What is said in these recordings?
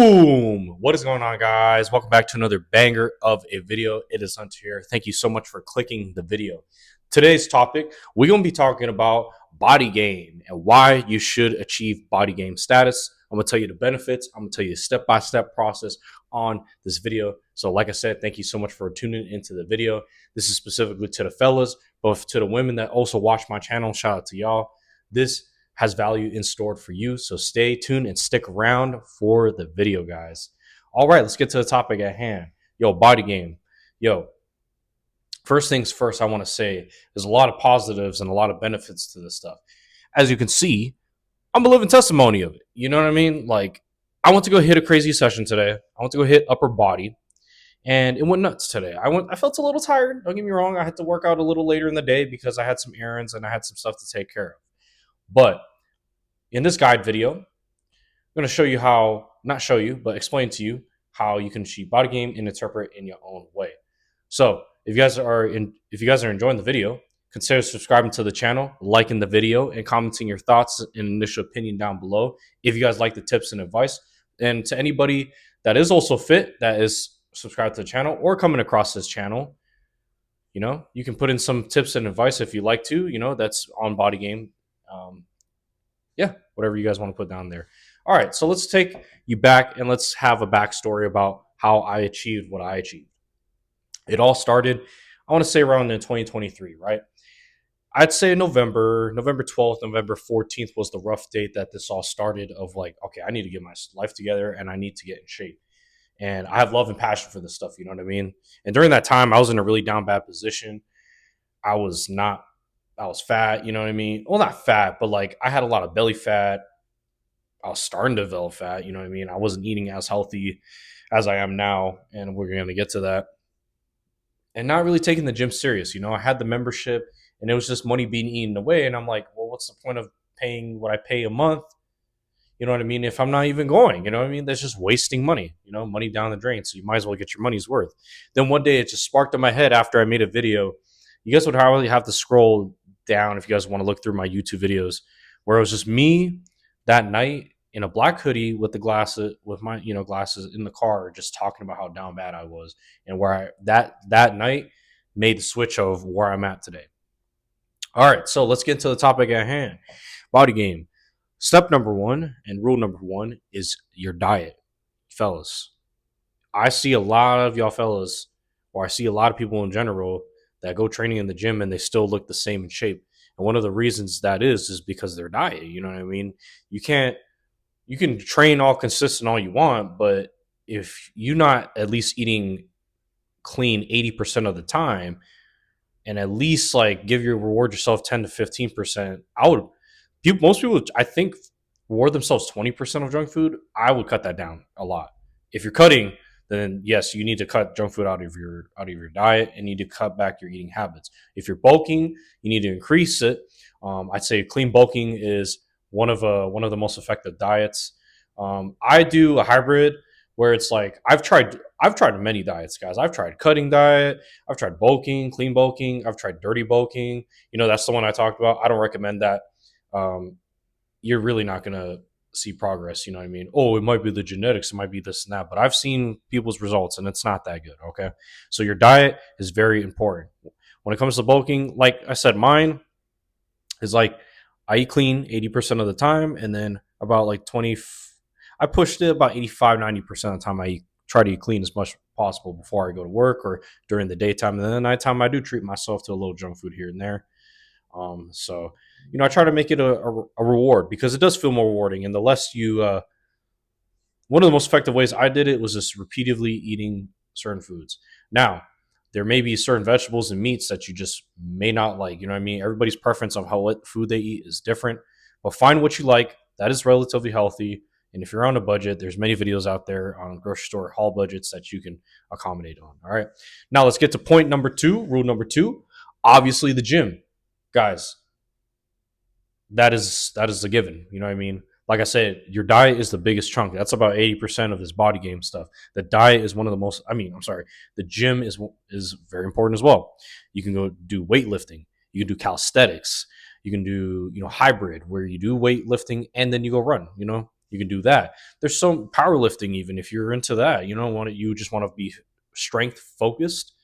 Boom! What is going on, guys? Welcome back to another banger of a video. It is Hunter here. Thank you so much for clicking the video. Today's topic, we're going to be talking about body game and why you should achieve body game status. I'm going to tell you the benefits. I'm going to tell you the step-by-step process on this video. So like I said, thank you so much for tuning into the video. This is specifically to the fellas, but to the women that also watch my channel, shout out to y'all. This has value in store for you. So stay tuned and stick around for the video, guys. All right, let's get to the topic at hand. Yo, body game. Yo, first things first, I want to say there's a lot of positives and a lot of benefits to this stuff. As you can see, I'm a living testimony of it. You know what I mean? Like, I went to go hit a crazy session today. I went to go hit upper body, and it went nuts today. I felt a little tired. Don't get me wrong. I had to work out a little later in the day because I had some errands and I had some stuff to take care of. But in this guide video, I'm going to show you how, not show you, but explain to you how you can achieve body game and interpret in your own way. So if you guys are enjoying the video, consider subscribing to the channel, liking the video, and commenting your thoughts and initial opinion down below. If you guys like the tips and advice, and to anybody that is also fit, that is subscribed to the channel or coming across this channel, you know, you can put in some tips and advice if you like to, you know, that's on body game. Yeah, whatever you guys want to put down there. All right, so let's take you back and let's have a backstory about how I achieved what I achieved. It all started, I want to say around in 2023, right? I'd say November 12th, November 14th was the rough date that this all started of like, okay, I need to get my life together and I need to get in shape. And I have love and passion for this stuff, you know what I mean? And during that time, I was in a really down bad position. I was fat, you know what I mean? Well, not fat, but like I had a lot of belly fat. I was starting to develop fat, you know what I mean? I wasn't eating as healthy as I am now, and we're going to get to that. And not really taking the gym serious, you know? I had the membership, and it was just money being eaten away, and I'm like, well, what's the point of paying what I pay a month? You know what I mean? If I'm not even going, you know what I mean? That's just wasting money, you know, money down the drain. So you might as well get your money's worth. Then one day it just sparked in my head after I made a video. You guys would probably have to scroll down if you guys want to look through my YouTube videos, where it was just me that night in a black hoodie with the glasses, with my glasses in the car, just talking about how down bad I was, and where I that night made the switch of where I'm at today. All right, so let's get to the topic at hand. Body game. Step number one and rule number one is your diet, fellas. I see a lot of y'all fellas, or I see a lot of people in general that go training in the gym and they still look the same in shape. And one of the reasons that is because their diet. You know what I mean? You can train all consistent all you want, but if you're not at least eating clean 80% of the time, and at least like reward yourself 10 to 15%, most people, I think, reward themselves 20% of junk food. I would cut that down a lot. If you're cutting, then yes, you need to cut junk food out of your diet and need to cut back your eating habits. If you're bulking, you need to increase it. I'd say clean bulking is one of the most effective diets. I do a hybrid where it's like I've tried many diets, guys. I've tried cutting diet, I've tried bulking, clean bulking, I've tried dirty bulking. You know, that's the one I talked about. I don't recommend that. You're really not gonna see progress. You know what I mean? Oh, it might be the genetics, it might be this and that, but I've seen people's results and it's not that good. Okay, so your diet is very important when it comes to bulking. Like I said, mine is like I eat clean 80% of the time, and then about like 20, I pushed it about 85-90% of the time. Try to eat clean as much as possible before I go to work or during the daytime. And then the nighttime, I do treat myself to a little junk food here and there. So, you know, I try to make it a reward because it does feel more rewarding. And the less you, one of the most effective ways I did it was just repeatedly eating certain foods. Now, there may be certain vegetables and meats that you just may not like. You know what I mean? Everybody's preference of what food they eat is different. But find what you like that is relatively healthy. And if you're on a budget, there's many videos out there on grocery store haul budgets that you can accommodate on. All right. Now let's get to point number two, rule number two. Obviously, the gym. Guys, that is a given. You know what I mean? Like I said, your diet is the biggest chunk. That's about 80% of this body game stuff. The diet is one of the most, the gym is very important as well. You can go do weightlifting. You can do calisthenics. You can do, hybrid where you do weightlifting and then you go run, You can do that. There's some powerlifting, even if you're into that. You just want to be strength focused.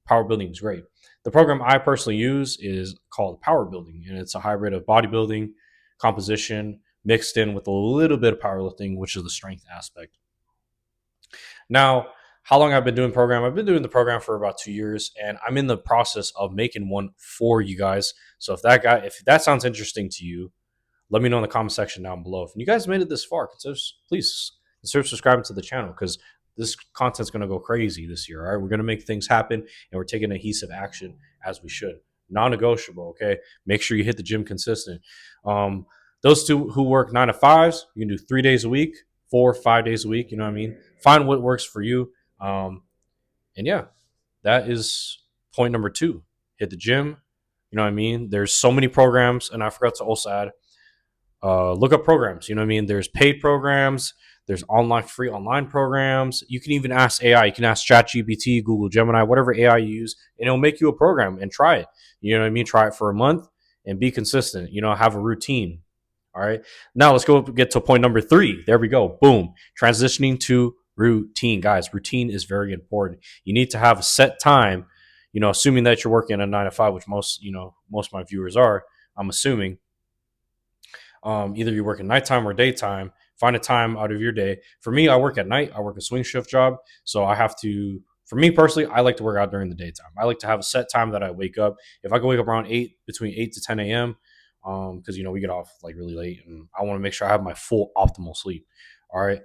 Power building is great. The program I personally use is called Power Building, and it's a hybrid of bodybuilding, composition, mixed in with a little bit of powerlifting, which is the strength aspect. Now, how long I've been doing program? I've been doing the program for about 2 years, and I'm in the process of making one for you guys. So if that sounds interesting to you, let me know in the comment section down below. If you guys made it this far, please consider subscribing to the channel because this content's going to go crazy this year. All right, we're going to make things happen, and we're taking adhesive action as we should. Non-negotiable. Okay, make sure you hit the gym consistent. Those two who work 9 to 5s, you can do 3 days a week, 4 or 5 days a week. You know what I mean? Find what works for you. And yeah, that is point number 2. Hit the gym. You know what I mean? There's so many programs, and I forgot to also add look up programs. You know what I mean? There's paid programs. There's free online programs. You can even ask AI. You can ask ChatGPT, Google Gemini, whatever AI you use, and it'll make you a program and try it. You know what I mean? Try it for a month and be consistent. Have a routine. All right. Now let's get to point number 3. There we go. Boom. Transitioning to routine, guys. Routine is very important. You need to have a set time. Assuming that you're working a 9 to 5, which most of my viewers are. I'm assuming. Either you work at nighttime or daytime. Find a time out of your day. For me, I work at night. I work a swing shift job. So I have to, for me personally, I like to work out during the daytime. I like to have a set time that I wake up. If I can wake up around between 8 to 10 a.m., because, we get off like really late and I want to make sure I have my full optimal sleep. All right.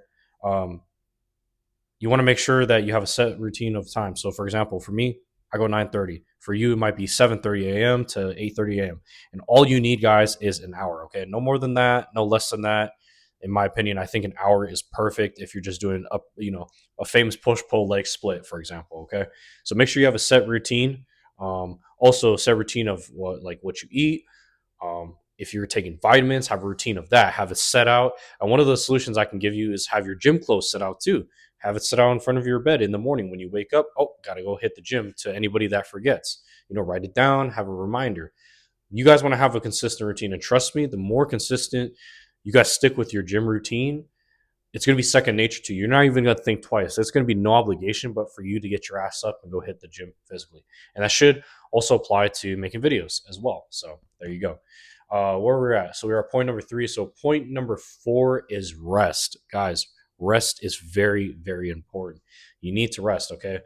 You want to make sure that you have a set routine of time. So for example, for me, I go 9:30. For you, it might be 7:30 a.m. to 8:30 a.m. And all you need, guys, is an hour. Okay, no more than that, no less than that. In my opinion, I think an hour is perfect if you're just doing a famous push pull leg split, for example. Okay, so make sure you have a set routine. Also, a set routine of what you eat. If you're taking vitamins, have a routine of that. Have it set out. And one of the solutions I can give you is have your gym clothes set out too. Have it set out in front of your bed in the morning when you wake up. Oh, gotta go hit the gym. To anybody that forgets, write it down. Have a reminder. You guys want to have a consistent routine, and trust me, the more consistent you guys stick with your gym routine, it's going to be second nature to you. You're not even going to think twice. It's going to be no obligation but for you to get your ass up and go hit the gym physically. And that should also apply to making videos as well. So there you go. Where we're at. So we're at point number 3. So point number 4 is rest. Guys, rest is very, very important. You need to rest, okay?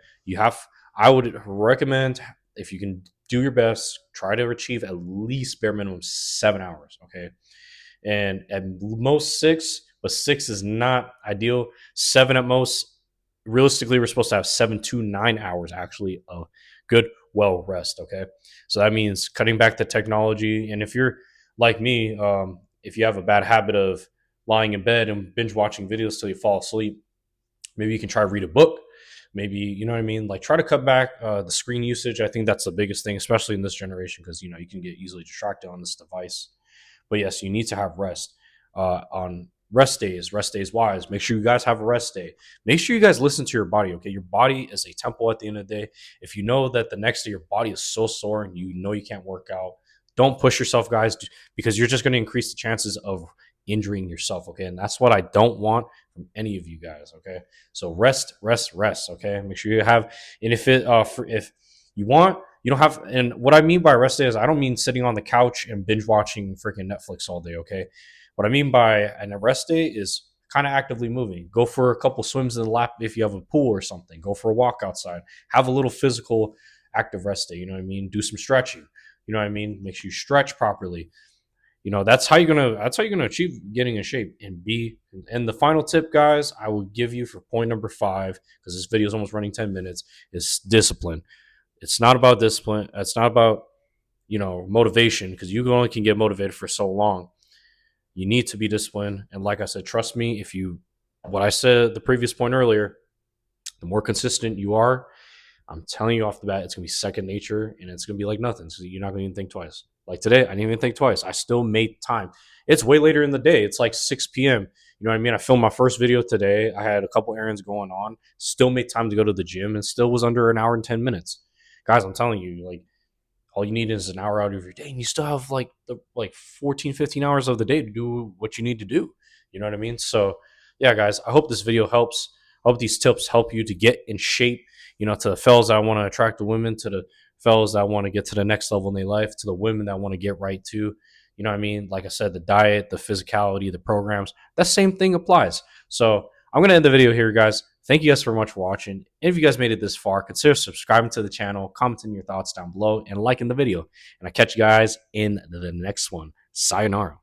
I would recommend, if you can do your best, try to achieve at least bare minimum 7 hours, okay? And at most 6, but 6 is not ideal. 7 at most. Realistically, we're supposed to have 7 to 9 hours actually of good, well rest, okay? So that means cutting back the technology. And if you're like me, if you have a bad habit of lying in bed and binge watching videos till you fall asleep, maybe you can try to read a book. Maybe, you know what I mean? Like, try to cut back the screen usage. I think that's the biggest thing, especially in this generation, because, you can get easily distracted on this device. But yes, you need to have rest on rest days wise. Make sure you guys have a rest day. Make sure you guys listen to your body, okay? Your body is a temple at the end of the day. If you know that the next day your body is so sore and you can't work out, don't push yourself, guys, because you're just going to increase the chances of injuring yourself, okay? And that's what I don't want from any of you guys, okay? So rest, okay? Make sure you have, and if you want, you don't have, and what I mean by rest day is I don't mean sitting on the couch and binge watching freaking Netflix all day, okay? What I mean by an rest day is kind of actively moving. Go for a couple swims in the lap if you have a pool or something. Go for a walk outside. Have a little physical active rest day, you know what I mean? Do some stretching. You know what I mean? Make sure you stretch properly. That's how you're gonna achieve getting in shape and the final tip, guys, I will give you for point number 5, because this video is almost running 10 minutes, is discipline. It's not about discipline. It's not about, motivation, because you only can get motivated for so long. You need to be disciplined. And like I said, trust me, what I said the previous point earlier, the more consistent you are, I'm telling you off the bat, it's going to be second nature, and it's going to be like nothing. So you're not going to even think twice. Like today, I didn't even think twice. I still made time. It's way later in the day. It's like 6 p.m. You know what I mean? I filmed my first video today. I had a couple errands going on. Still made time to go to the gym, and still was under an hour and 10 minutes. Guys, I'm telling you, like, all you need is an hour out of your day, and you still have like 14, 15 hours of the day to do what you need to do. You know what I mean? So yeah, guys, I hope this video helps. I hope these tips help you to get in shape, to the fellas that want to attract the women, to the fellas that want to get to the next level in their life, to the women that want to get right too. You know what I mean? Like I said, the diet, the physicality, the programs, that same thing applies. So I'm going to end the video here, guys. Thank you guys so much for watching. And if you guys made it this far, consider subscribing to the channel, commenting your thoughts down below, and liking the video. And I'll catch you guys in the next one. Sayonara.